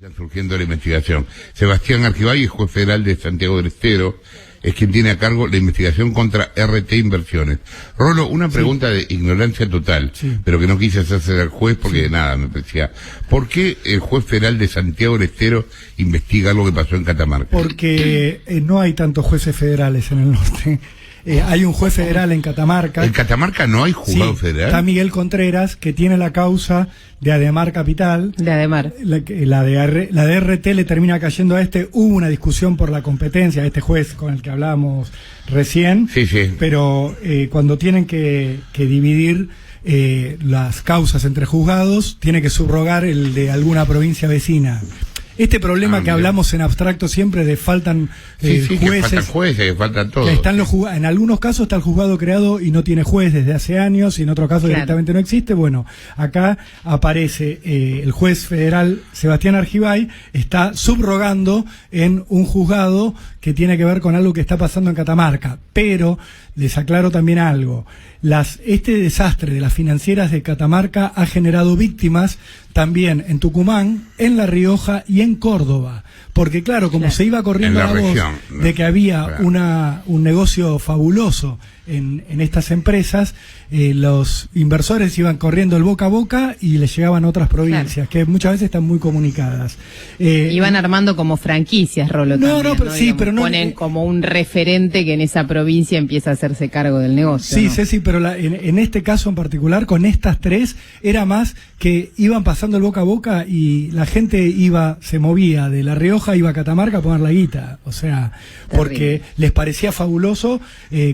Ya surgiendo la investigación. Sebastián Argibay, juez federal de Santiago del Estero, es quien tiene a cargo la investigación contra RT Inversiones. Rolo, una pregunta de ignorancia total, pero que no quise hacerse al juez porque nada, me parecía. ¿Por qué el juez federal de Santiago del Estero investiga lo que pasó en Catamarca? Porque no hay tantos jueces federales en el norte. Hay un juez federal en Catamarca. ¿En Catamarca no hay juzgado federal? Está Miguel Contreras, que tiene la causa de Ademar Capital. De Ademar. La de RT le termina cayendo a este. Hubo una discusión por la competencia, este juez con el que hablábamos recién. Sí. Pero cuando tienen que dividir las causas entre juzgados, tiene que subrogar el de alguna provincia vecina. Este problema que hablamos en abstracto siempre de faltan jueces, que faltan jueces, que faltan todo. Que están en algunos casos está el juzgado creado y no tiene juez desde hace años, y en otros casos directamente no existe. Bueno, acá aparece el juez federal Sebastián Argibay, está subrogando en un juzgado que tiene que ver con algo que está pasando en Catamarca. Pero les aclaro también algo. Este desastre de las financieras de Catamarca ha generado víctimas también en Tucumán, en La Rioja y en Córdoba. Porque claro, como se iba corriendo la voz de que había un negocio fabuloso en estas empresas, los inversores iban corriendo el boca a boca y les llegaban a otras provincias, que muchas veces están muy comunicadas. Iban armando como franquicias, Rolo. Pero no ponen como un referente que en esa provincia empieza a hacerse cargo del negocio. Sí, Ceci, pero en este caso en particular, con estas tres, era más que iban pasando el boca a boca y la gente se movía de La Rioja, iba a Catamarca a poner la guita. O sea, porque les parecía fabuloso,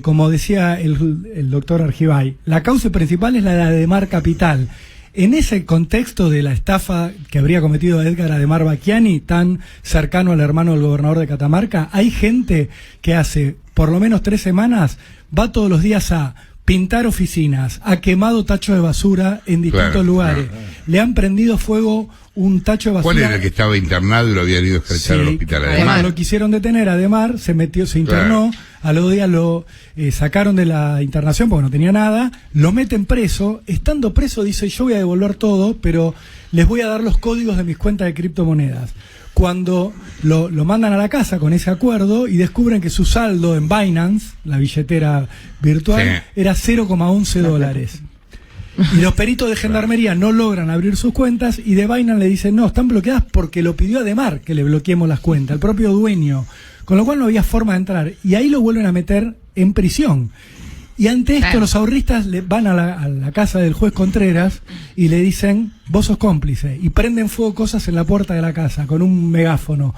como decía el doctor Argibay, la causa principal es la de Ademar Capital. En ese contexto de la estafa que habría cometido Edgar Ademar Bacchiani, tan cercano al hermano del gobernador de Catamarca, hay gente que hace por lo menos 3 semanas va todos los días a pintar oficinas, ha quemado tacho de basura en distintos lugares. Le han prendido fuego un tacho de basura. ¿Cuál era el que estaba internado y lo habían ido a estrechar al hospital? Ademar lo quisieron detener, Ademar se internó, a los días lo sacaron de la internación porque no tenía nada, lo meten preso, estando preso dice: yo voy a devolver todo, pero les voy a dar los códigos de mis cuentas de criptomonedas. Cuando lo mandan a la casa con ese acuerdo y descubren que su saldo en Binance, la billetera virtual, era $0,11. Y los peritos de gendarmería no logran abrir sus cuentas y de Binance le dicen: no, están bloqueadas porque lo pidió Ademar que le bloqueemos las cuentas, el propio dueño, con lo cual no había forma de entrar, y ahí lo vuelven a meter en prisión. Y ante esto los ahorristas van a la casa del juez Contreras y le dicen: vos sos cómplice, y prenden fuego cosas en la puerta de la casa con un megáfono.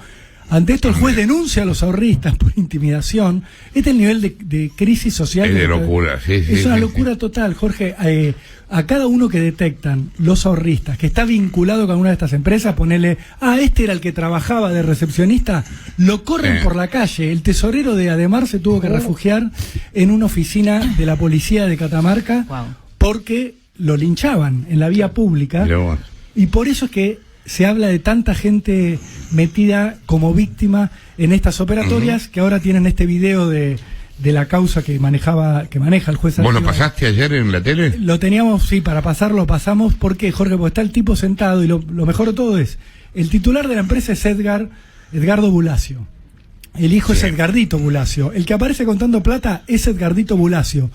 Ante esto el juez denuncia a los ahorristas por intimidación. Este es el nivel de crisis social. Es de locura, es una locura total, Jorge. A cada uno que detectan los ahorristas que está vinculado con una de estas empresas, ponele: este era el que trabajaba de recepcionista, lo corren por la calle. El tesorero de Ademar se tuvo que refugiar en una oficina de la policía de Catamarca porque lo linchaban en la vía pública. Y por eso es que se habla de tanta gente metida como víctima en estas operatorias, que ahora tienen este video de la causa que maneja el juez. ¿Vos lo pasaste ayer en la tele? Lo teníamos, para pasarlo pasamos. ¿Por qué, Jorge? Porque está el tipo sentado y lo mejor de todo es, el titular de la empresa es Edgardo Bulacio. El hijo es Edgardito Bulacio. El que aparece contando plata es Edgardito Bulacio.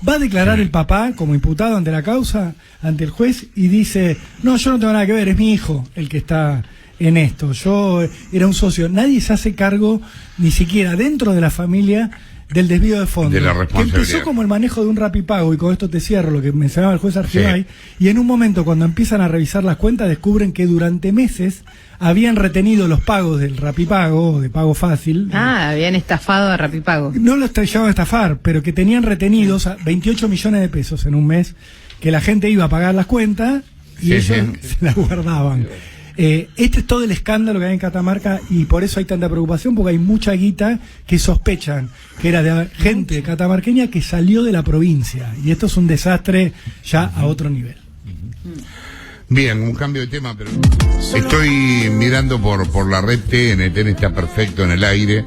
Va a declarar el papá como imputado ante la causa, ante el juez, y dice: no, yo no tengo nada que ver, es mi hijo el que está en esto. Yo era un socio. Nadie se hace cargo, ni siquiera dentro de la familia, del desvío de fondos. De la responsabilidad. Que empezó como el manejo de un Rapipago, y con esto te cierro lo que mencionaba el juez Argibay, y en un momento cuando empiezan a revisar las cuentas descubren que durante meses habían retenido los pagos del Rapipago, de pago fácil. Habían estafado a Rapipago. No los llevaban a estafar, pero que tenían retenidos 28 millones de pesos en un mes, que la gente iba a pagar las cuentas y ellos se las guardaban. Este es todo el escándalo que hay en Catamarca, y por eso hay tanta preocupación, porque hay mucha guita que sospechan que era de gente catamarqueña que salió de la provincia, y esto es un desastre ya a otro nivel. Bien, un cambio de tema, pero estoy mirando por la red TN está perfecto en el aire,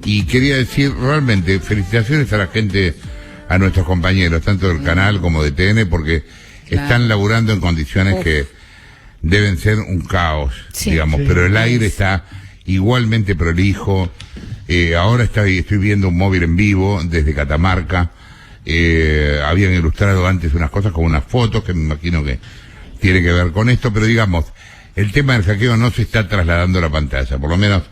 y quería decir realmente felicitaciones a la gente, a nuestros compañeros, tanto del canal como de TN, porque están laburando en condiciones que deben ser un caos, Sí. digamos, Sí. pero el aire está igualmente prolijo. Ahora estoy viendo un móvil en vivo desde Catamarca. Habían ilustrado antes unas cosas con unas fotos que me imagino que tiene que ver con esto, pero digamos, el tema del hackeo no se está trasladando a la pantalla, por lo menos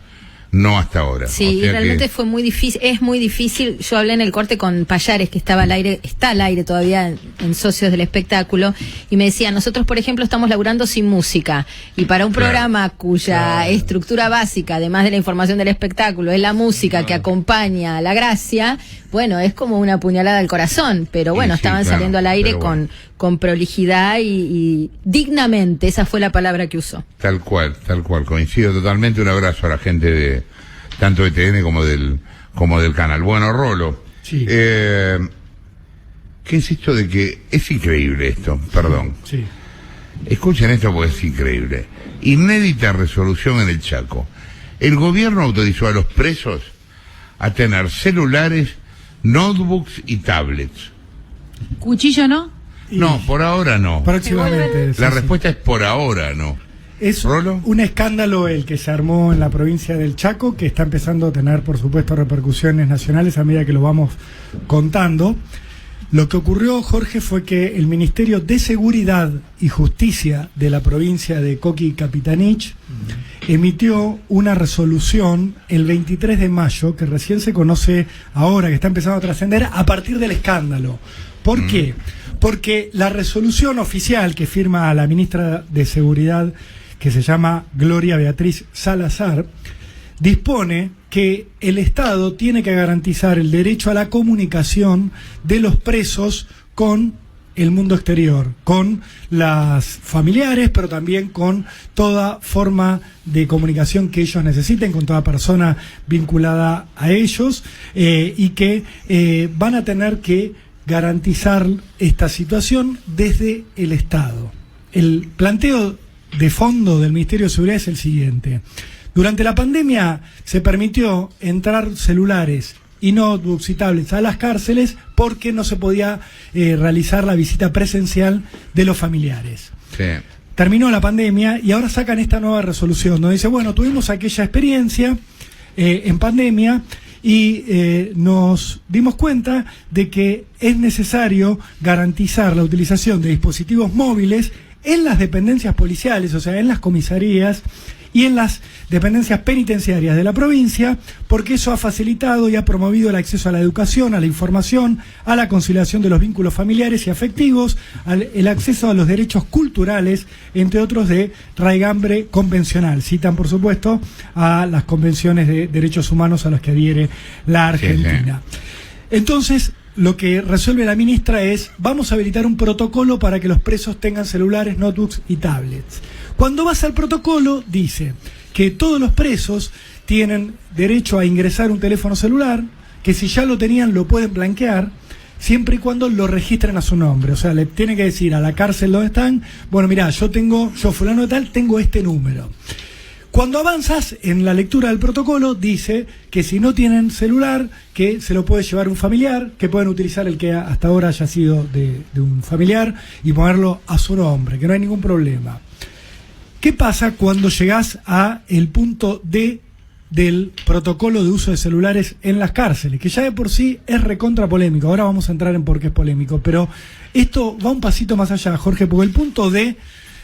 no hasta ahora. Sí, O y sea realmente que, fue muy difícil, es muy difícil. Yo hablé en el corte con Payares, que estaba al aire, está al aire todavía en Socios del Espectáculo, y me decía, nosotros por ejemplo estamos laburando sin música, y para un Claro, programa cuya estructura básica, además de la información del espectáculo, es la música que acompaña a la gracia, bueno, es como una puñalada al corazón, pero bueno, sí, estaban claro, saliendo al aire pero bueno. con prolijidad y dignamente, esa fue la palabra que usó. tal cual, coincido totalmente. Un abrazo a la gente de tanto de TN como del canal. Bueno, Rolo, Sí. ¿qué es esto de que es increíble esto? Perdón. Sí. Escuchen esto porque es increíble. Inédita resolución en el Chaco. El gobierno autorizó a los presos a tener celulares, notebooks y tablets. Cuchillo, ¿no? Y No, por ahora no. próximamente. La sí, respuesta es por ahora no. Es ¿Rolo? un escándalo el que se armó en la provincia del Chaco, que está empezando a tener, por supuesto, repercusiones nacionales a medida que lo vamos contando. Lo que ocurrió, Jorge, fue que el Ministerio de Seguridad y Justicia de la provincia de Coqui y Capitanich emitió una resolución el 23 de mayo, que recién se conoce ahora, que está empezando a trascender a partir del escándalo. ¿Por qué? Porque la resolución oficial que firma la ministra de Seguridad, que se llama Gloria Beatriz Salazar, dispone que el Estado tiene que garantizar el derecho a la comunicación de los presos con el mundo exterior, con las familiares, pero también con toda forma de comunicación que ellos necesiten, con toda persona vinculada a ellos, y que van a tener que garantizar esta situación desde el Estado. El planteo de fondo del Ministerio de Seguridad es el siguiente. Durante la pandemia se permitió entrar celulares y notebooks y tablets a las cárceles porque no se podía realizar la visita presencial de los familiares. Sí. Terminó la pandemia y ahora sacan esta nueva resolución donde dice, bueno, tuvimos aquella experiencia en pandemia y nos dimos cuenta de que es necesario garantizar la utilización de dispositivos móviles en las dependencias policiales, o sea, en las comisarías y en las dependencias penitenciarias de la provincia, porque eso ha facilitado y ha promovido el acceso a la educación, a la información, a la conciliación de los vínculos familiares y afectivos, el acceso a los derechos culturales, entre otros de raigambre convencional. Citan, por supuesto, a las convenciones de derechos humanos a las que adhiere la Argentina. Sí. Entonces, lo que resuelve la ministra es, vamos a habilitar un protocolo para que los presos tengan celulares, notebooks y tablets. Cuando vas al protocolo, dice que todos los presos tienen derecho a ingresar un teléfono celular, que si ya lo tenían lo pueden blanquear, siempre y cuando lo registren a su nombre. O sea, le tienen que decir a la cárcel donde están, bueno, mirá, yo fulano de tal, tengo este número. Cuando avanzas en la lectura del protocolo, dice que si no tienen celular, que se lo puede llevar un familiar, que pueden utilizar el que hasta ahora haya sido de un familiar y ponerlo a su nombre, que no hay ningún problema. ¿Qué pasa cuando llegás a el punto D del protocolo de uso de celulares en las cárceles? Que ya de por sí es recontra polémico. Ahora vamos a entrar en por qué es polémico. Pero esto va un pasito más allá, Jorge, porque el punto D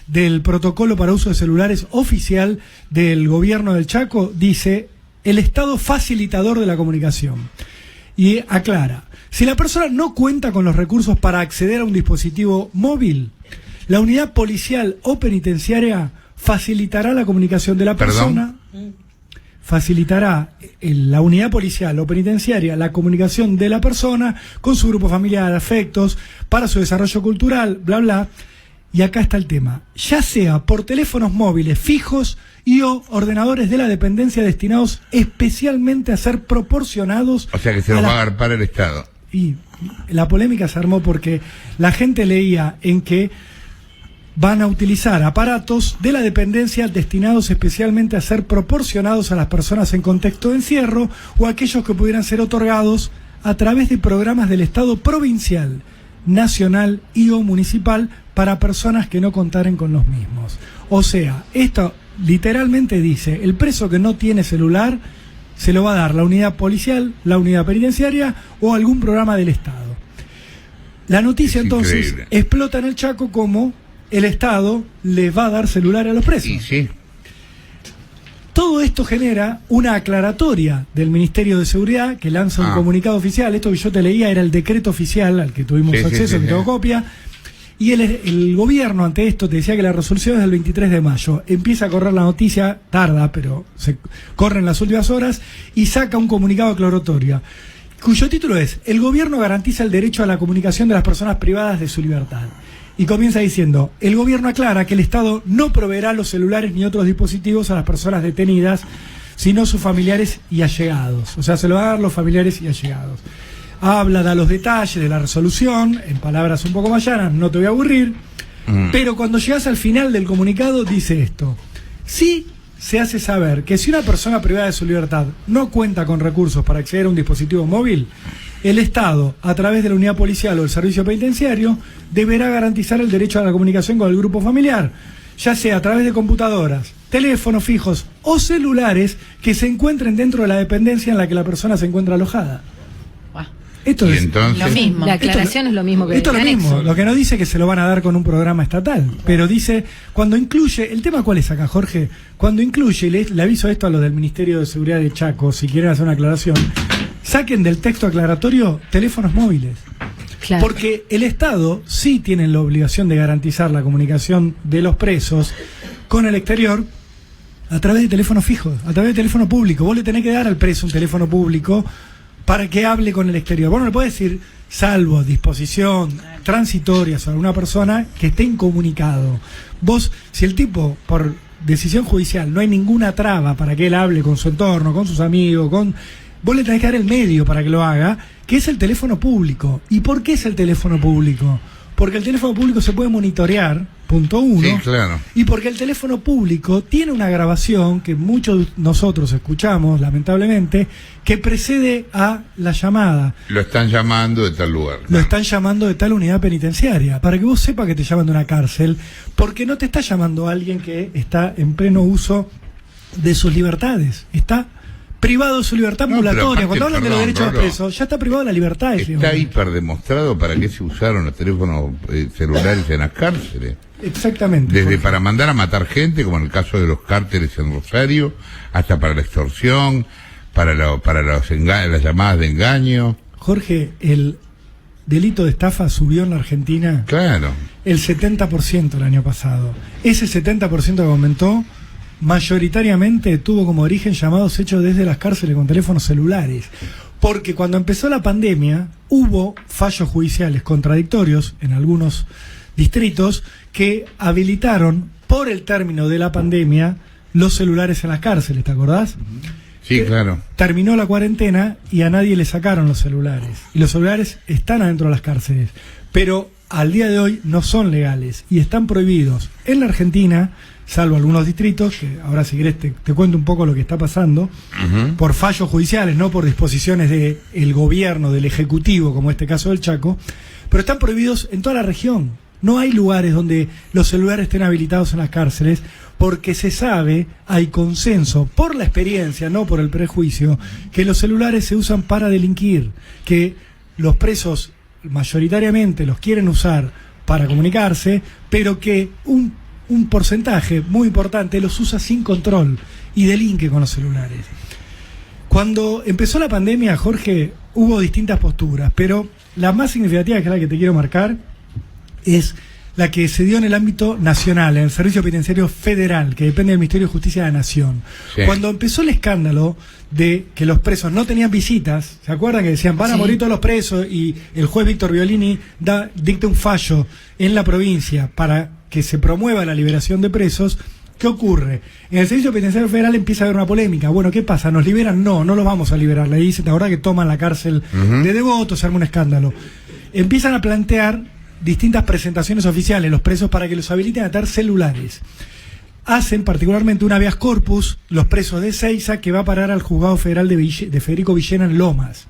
del protocolo para uso de celulares oficial del gobierno del Chaco dice el Estado facilitador de la comunicación. Y aclara, si la persona no cuenta con los recursos para acceder a un dispositivo móvil, la unidad policial o penitenciaria facilitará la comunicación de la persona. Facilitará la unidad policial o penitenciaria la comunicación de la persona con su grupo familiar, afectos, para su desarrollo cultural, bla, bla. Y acá está el tema, ya sea por teléfonos móviles fijos y o ordenadores de la dependencia destinados especialmente a ser proporcionados. O sea que se los va a agarpar el Estado. Y la polémica se armó porque la gente leía en que van a utilizar aparatos de la dependencia destinados especialmente a ser proporcionados a las personas en contexto de encierro o aquellos que pudieran ser otorgados a través de programas del Estado provincial, nacional y o municipal para personas que no contaren con los mismos. O sea, esto literalmente dice, el preso que no tiene celular se lo va a dar la unidad policial, la unidad penitenciaria o algún programa del Estado. La noticia entonces explota en el Chaco como el Estado les va a dar celular a los presos. Y sí. Todo esto genera una aclaratoria del Ministerio de Seguridad que lanza un comunicado oficial. Esto que yo te leía era el decreto oficial al que tuvimos acceso, que tengo copia. Y el gobierno ante esto te decía que la resolución es del 23 de mayo. Empieza a correr la noticia, tarda, pero se corre en las últimas horas, y saca un comunicado aclaratorio, cuyo título es: el gobierno garantiza el derecho a la comunicación de las personas privadas de su libertad. Y comienza diciendo: el gobierno aclara que el Estado no proveerá los celulares ni otros dispositivos a las personas detenidas, sino sus familiares y allegados. O sea, se lo va a dar los familiares y allegados. Habla, da los detalles de la resolución, en palabras un poco más llanas, no te voy a aburrir, pero cuando llegas al final del comunicado dice esto: sí se hace saber que si una persona privada de su libertad no cuenta con recursos para acceder a un dispositivo móvil, el Estado, a través de la unidad policial o el servicio penitenciario, deberá garantizar el derecho a la comunicación con el grupo familiar, ya sea a través de computadoras, teléfonos fijos o celulares que se encuentren dentro de la dependencia en la que la persona se encuentra alojada. Esto y es entonces, lo mismo. La aclaración es lo mismo que esto es lo mismo. Lo que no dice que se lo van a dar con un programa estatal, pero dice, cuando incluye, el tema cuál es acá, Jorge, cuando incluye, y le aviso esto a los del Ministerio de Seguridad de Chaco, si quieren hacer una aclaración, saquen del texto aclaratorio teléfonos móviles. Claro. Porque el Estado sí tiene la obligación de garantizar la comunicación de los presos con el exterior a través de teléfonos fijos, a través de teléfono público. Vos le tenés que dar al preso un teléfono público para que hable con el exterior. Vos no le podés decir, salvo disposición transitoria sobre una persona, que esté incomunicado. Vos, si el tipo, por decisión judicial, no hay ninguna traba para que él hable con su entorno, con sus amigos, vos le tenés que dar el medio para que lo haga, que es el teléfono público. ¿Y por qué es el teléfono público? Porque el teléfono público se puede monitorear, punto uno. Sí, claro. Y porque el teléfono público tiene una grabación que muchos de nosotros escuchamos, lamentablemente, que precede a la llamada. Lo están llamando de tal lugar. Lo están llamando de tal unidad penitenciaria, para que vos sepas que te llaman de una cárcel, porque no te está llamando alguien que está en pleno uso de sus libertades. Está privado de su libertad ambulatoria. Cuando hablan de los derechos de los presos, ya está privado de la libertad. Está hiperdemostrado para qué se usaron los teléfonos celulares en las cárceles. Exactamente. Desde para mandar a matar gente, como en el caso de los cárteles en Rosario, hasta para la extorsión, para las llamadas de engaño. Jorge, el delito de estafa subió en la Argentina. Claro. El 70% el año pasado. Ese 70% que aumentó, mayoritariamente tuvo como origen llamados hechos desde las cárceles con teléfonos celulares. Porque cuando empezó la pandemia, hubo fallos judiciales contradictorios en algunos distritos que habilitaron, por el término de la pandemia, los celulares en las cárceles, ¿te acordás? Sí, claro. Terminó la cuarentena y a nadie le sacaron los celulares. Y los celulares están adentro de las cárceles. Pero al día de hoy no son legales y están prohibidos en la Argentina, salvo algunos distritos, que ahora si querés te cuento un poco lo que está pasando, por fallos judiciales, no por disposiciones del gobierno, del Ejecutivo, como este caso del Chaco, pero están prohibidos en toda la región. No hay lugares donde los celulares estén habilitados en las cárceles, porque se sabe, hay consenso, por la experiencia, no por el prejuicio, que los celulares se usan para delinquir, que los presos mayoritariamente los quieren usar para comunicarse, pero que un porcentaje muy importante los usa sin control y delinque con los celulares. Cuando empezó la pandemia, Jorge, hubo distintas posturas, pero la más significativa, que es la que te quiero marcar, es la que se dio en el ámbito nacional, en el Servicio Penitenciario Federal, que depende del Ministerio de Justicia de la Nación. Sí. Cuando empezó el escándalo de que los presos no tenían visitas, ¿se acuerdan que decían van a morir todos los presos? Y el juez Víctor Violini dicta un fallo en la provincia para que se promueva la liberación de presos. ¿Qué ocurre? En el Servicio Penitenciario Federal empieza a haber una polémica. Bueno, ¿qué pasa? ¿Nos liberan? No los vamos a liberar. Le dicen, la verdad que toman la cárcel de Devoto, se arma un escándalo. Empiezan a plantear distintas presentaciones oficiales los presos para que los habiliten a tener celulares. Hacen particularmente un habeas corpus los presos de Ezeiza, que va a parar al juzgado federal de Federico Villena en Lomas.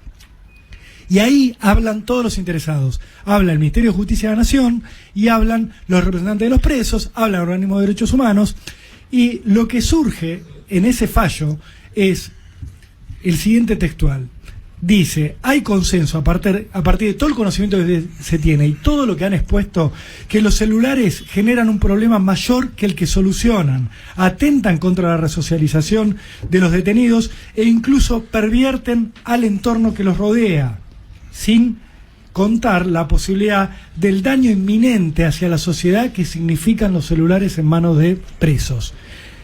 Y ahí hablan todos los interesados. Habla el Ministerio de Justicia de la Nación y hablan los representantes de los presos, habla el organismo de derechos humanos. Y lo que surge en ese fallo es el siguiente textual. Dice, hay consenso a partir de todo el conocimiento que se tiene y todo lo que han expuesto, que los celulares generan un problema mayor que el que solucionan, atentan contra la resocialización de los detenidos e incluso pervierten al entorno que los rodea, sin contar la posibilidad del daño inminente hacia la sociedad que significan los celulares en manos de presos.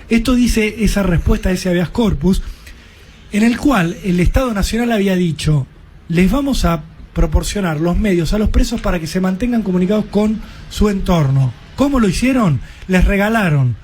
Esto dice esa respuesta a ese habeas corpus, en el cual el Estado Nacional había dicho, les vamos a proporcionar los medios a los presos para que se mantengan comunicados con su entorno. ¿Cómo lo hicieron? Les regalaron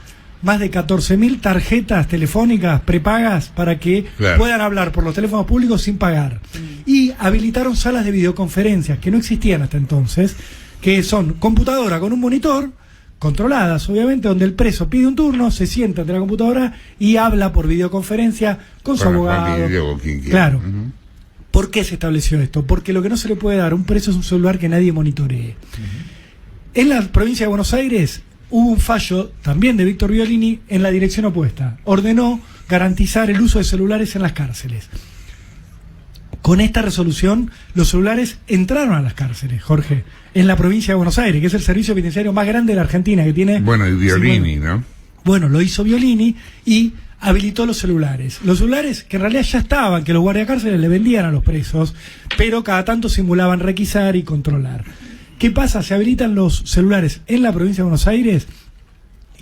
más de 14.000 tarjetas telefónicas prepagas para que puedan hablar por los teléfonos públicos sin pagar. Y habilitaron salas de videoconferencias que no existían hasta entonces, que son computadora con un monitor, controladas, obviamente, donde el preso pide un turno, se sienta ante la computadora y habla por videoconferencia con su abogado. Claro. Uh-huh. ¿Por qué se estableció esto? Porque lo que no se le puede dar a un preso es un celular que nadie monitoree. Uh-huh. En la provincia de Buenos Aires hubo un fallo también de Víctor Violini en la dirección opuesta. Ordenó garantizar el uso de celulares en las cárceles. Con esta resolución, los celulares entraron a las cárceles, Jorge, en la provincia de Buenos Aires, que es el servicio penitenciario más grande de la Argentina, que tiene... Bueno, y Violini, ¿no? Bueno, lo hizo Violini y habilitó los celulares. Los celulares que en realidad ya estaban, que los guardiacárceles le vendían a los presos, pero cada tanto simulaban requisar y controlar. ¿Qué pasa? Se habilitan los celulares en la provincia de Buenos Aires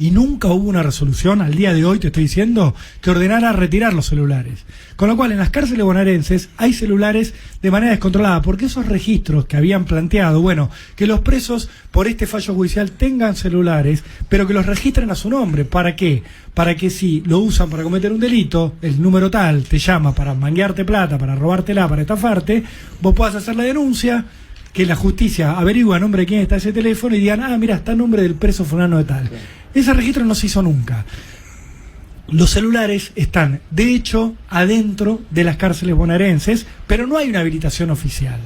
y nunca hubo una resolución, al día de hoy te estoy diciendo, que ordenara retirar los celulares. Con lo cual, en las cárceles bonaerenses hay celulares de manera descontrolada, porque esos registros que habían planteado, bueno, que los presos por este fallo judicial tengan celulares, pero que los registren a su nombre. ¿Para qué? Para que si lo usan para cometer un delito, el número tal te llama para manguearte plata, para robártela, para estafarte, vos puedas hacer la denuncia, que la justicia averigua a nombre de quién está ese teléfono y digan, mira, está a nombre del preso fulano de tal. Ese registro no se hizo nunca. Los celulares están, de hecho, adentro de las cárceles bonaerenses, pero no hay una habilitación oficial.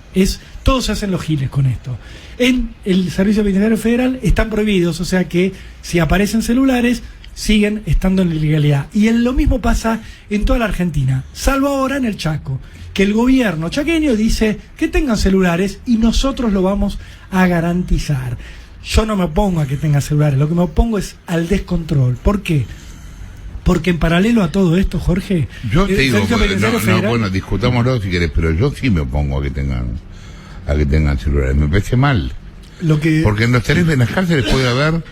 Todos se hacen los giles con esto. En el Servicio Penitenciario Federal están prohibidos, o sea que si aparecen celulares, siguen estando en ilegalidad. Y lo mismo pasa en toda la Argentina, salvo ahora en el Chaco, que el gobierno chaqueño dice que tengan celulares y nosotros lo vamos a garantizar. Yo no me opongo a que tengan celulares, lo que me opongo es al descontrol. ¿Por qué? Porque en paralelo a todo esto, Jorge... Yo te digo, bueno, discutámoslo si querés, pero yo sí me opongo a que tengan celulares. Me parece mal. Porque en las cárceles puede haber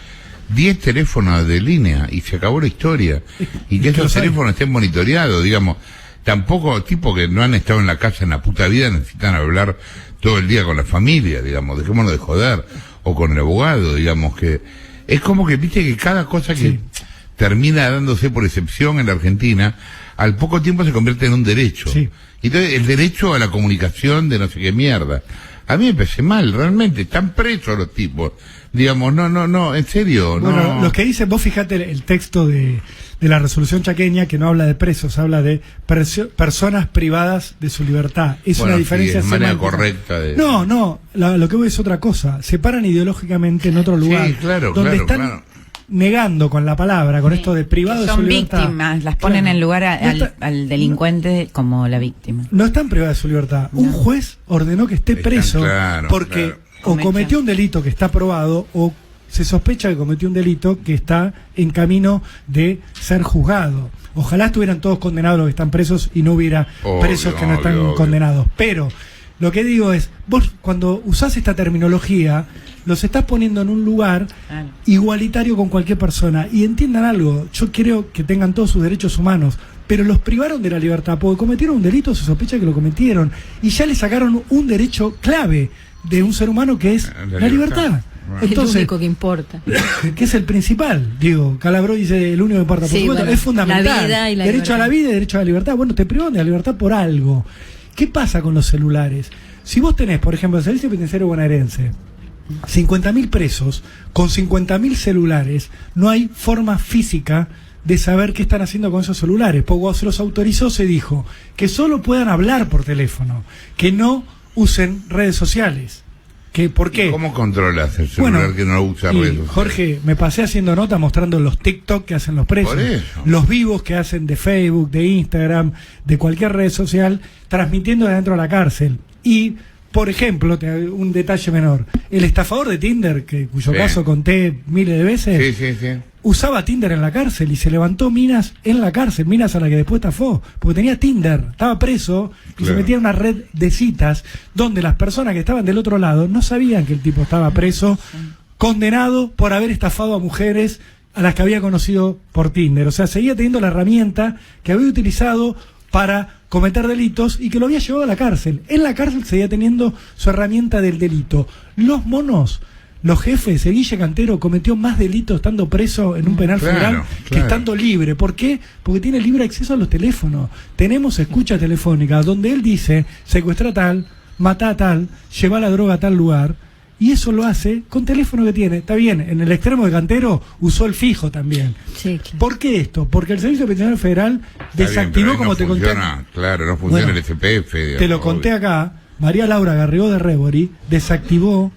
10 teléfonos de línea y se acabó la historia. Y que esos teléfonos estén monitoreados, digamos. Tampoco tipos que no han estado en la casa en la puta vida necesitan hablar todo el día con la familia, digamos. Dejémonos de joder. O con el abogado, digamos, que es como que, viste, que cada cosa que termina dándose por excepción en la Argentina, al poco tiempo se convierte en un derecho. Sí. Entonces, el derecho a la comunicación de no sé qué mierda. A mí me parece mal, realmente, están presos los tipos. Digamos, no, en serio, bueno, no. Los que dicen, vos fijate el texto de la resolución chaqueña, que no habla de presos, habla de personas privadas de su libertad. Es una diferencia. Sí, de manera correcta. Lo que voy es otra cosa. Se paran ideológicamente en otro lugar. Sí, claro, donde están negando con la palabra, con esto de privado de su libertad. Son víctimas, las ponen en lugar al delincuente como la víctima. No están privadas de su libertad. Un juez ordenó que esté preso porque o cometió un delito que está probado o se sospecha que cometió un delito que está en camino de ser juzgado. Ojalá estuvieran todos condenados los que están presos y no hubiera presos que no están condenados. Pero lo que digo es, vos cuando usás esta terminología, los estás poniendo en un lugar igualitario con cualquier persona. Y entiendan algo, yo quiero que tengan todos sus derechos humanos, pero los privaron de la libertad porque cometieron un delito, se sospecha que lo cometieron, y ya le sacaron un derecho clave de un ser humano que es la libertad. Entonces, el único que importa. Que es el principal. Digo, Calabró dice el único que importa. Por supuesto, es fundamental. La vida y la derecho libertad. A la vida y derecho a la libertad. Bueno, te privan de la libertad por algo. ¿Qué pasa con los celulares? Si vos tenés, por ejemplo, el Servicio Penitenciario Bonaerense, 50.000 presos con 50.000 celulares, no hay forma física de saber qué están haciendo con esos celulares. Porque cuando se los autorizó se dijo que solo puedan hablar por teléfono, que no usen redes sociales. ¿Por qué? ¿Cómo controlas el celular que no usa redes sociales? Jorge, me pasé haciendo nota mostrando los TikTok que hacen los presos, los vivos que hacen de Facebook, de Instagram, de cualquier red social, transmitiendo de dentro de la cárcel. Y, por ejemplo, un detalle menor, el estafador de Tinder, cuyo caso conté miles de veces, usaba Tinder en la cárcel y se levantó minas en la cárcel, minas a la que después estafó, porque tenía Tinder, estaba preso y se metía en una red de citas donde las personas que estaban del otro lado no sabían que el tipo estaba preso, condenado por haber estafado a mujeres a las que había conocido por Tinder. O sea, seguía teniendo la herramienta que había utilizado para cometer delitos y que lo había llevado a la cárcel. En la cárcel seguía teniendo su herramienta del delito. Los monos, los jefes, el Guille Cantero cometió más delitos estando preso en un penal federal que estando libre. ¿Por qué? Porque tiene libre acceso a los teléfonos. Tenemos escucha telefónica donde él dice, secuestra a tal, mata a tal, lleva la droga a tal lugar, y eso lo hace con teléfono que tiene. Está bien, en el extremo de Cantero usó el fijo también. Sí, claro. ¿Por qué esto? Porque el Servicio Penitenciario Federal desactivó, como te conté. Claro, no funciona el SPF. Te lo conté acá. María Laura Garrigó de Rebori desactivó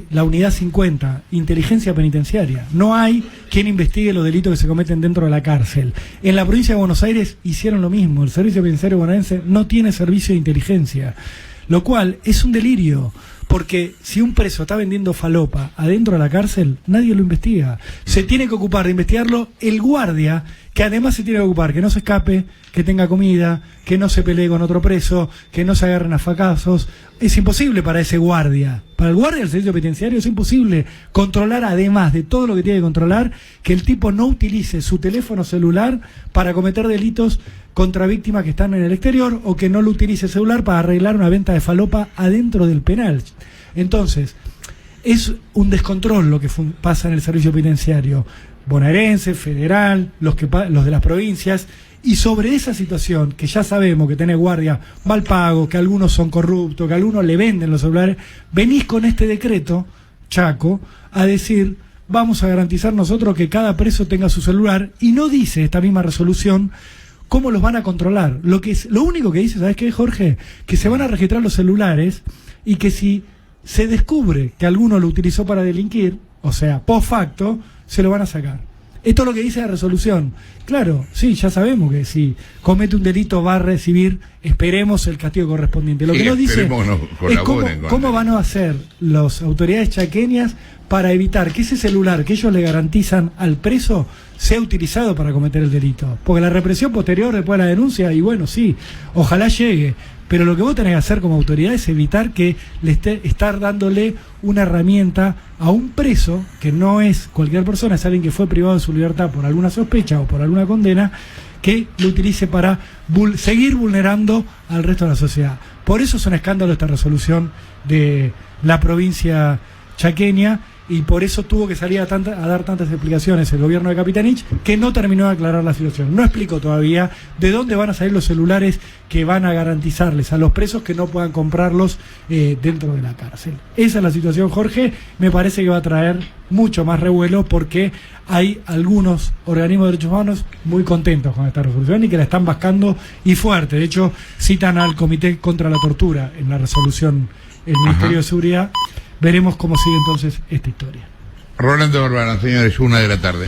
la unidad 50, inteligencia penitenciaria. No hay quien investigue los delitos que se cometen dentro de la cárcel. En la provincia de Buenos Aires hicieron lo mismo. El Servicio Penitenciario bonaerense no tiene servicio de inteligencia, lo cual es un delirio. Porque si un preso está vendiendo falopa adentro de la cárcel, nadie lo investiga. Se tiene que ocupar de investigarlo el guardia, que además se tiene que ocupar que no se escape, que tenga comida, que no se pelee con otro preso, que no se agarren a facazos. Es imposible para ese guardia. Para el guardia del servicio penitenciario es imposible controlar, además de todo lo que tiene que controlar, que el tipo no utilice su teléfono celular para cometer delitos contra víctimas que están en el exterior, o que no lo utilice el celular para arreglar una venta de falopa adentro del penal. Entonces, es un descontrol lo que pasa en el servicio penitenciario bonaerense, federal, los de las provincias. Y sobre esa situación, que ya sabemos que tenés guardia mal pago, que algunos son corruptos, que a algunos le venden los celulares, venís con este decreto, Chaco, a decir, vamos a garantizar nosotros que cada preso tenga su celular, y no dice esta misma resolución cómo los van a controlar. Lo único que dice, ¿sabes qué, Jorge? Que se van a registrar los celulares, y que si se descubre que alguno lo utilizó para delinquir, o sea, post facto, se lo van a sacar. Esto es lo que dice la resolución. Claro, sí, ya sabemos que si comete un delito va a recibir, esperemos, el castigo correspondiente. Lo que nos dice es cómo van a hacer las autoridades chaqueñas para evitar que ese celular que ellos le garantizan al preso sea utilizado para cometer el delito. Porque la represión posterior después de la denuncia, y bueno, sí, ojalá llegue, pero lo que vos tenés que hacer como autoridad es evitar que estar dándole una herramienta a un preso, que no es cualquier persona, es alguien que fue privado de su libertad por alguna sospecha o por alguna condena, que lo utilice para seguir vulnerando al resto de la sociedad. Por eso es un escándalo esta resolución de la provincia chaqueña, y por eso tuvo que salir a dar tantas explicaciones el gobierno de Capitanich, que no terminó de aclarar la situación. No explicó todavía de dónde van a salir los celulares que van a garantizarles a los presos que no puedan comprarlos dentro de la cárcel. Esa es la situación, Jorge. Me parece que va a traer mucho más revuelo, porque hay algunos organismos de derechos humanos muy contentos con esta resolución y que la están vascando, y fuerte. De hecho, citan al Comité contra la Tortura en la resolución el Ministerio de Seguridad. Veremos cómo sigue entonces esta historia. Rolando Urbano, señores, 1 de la tarde.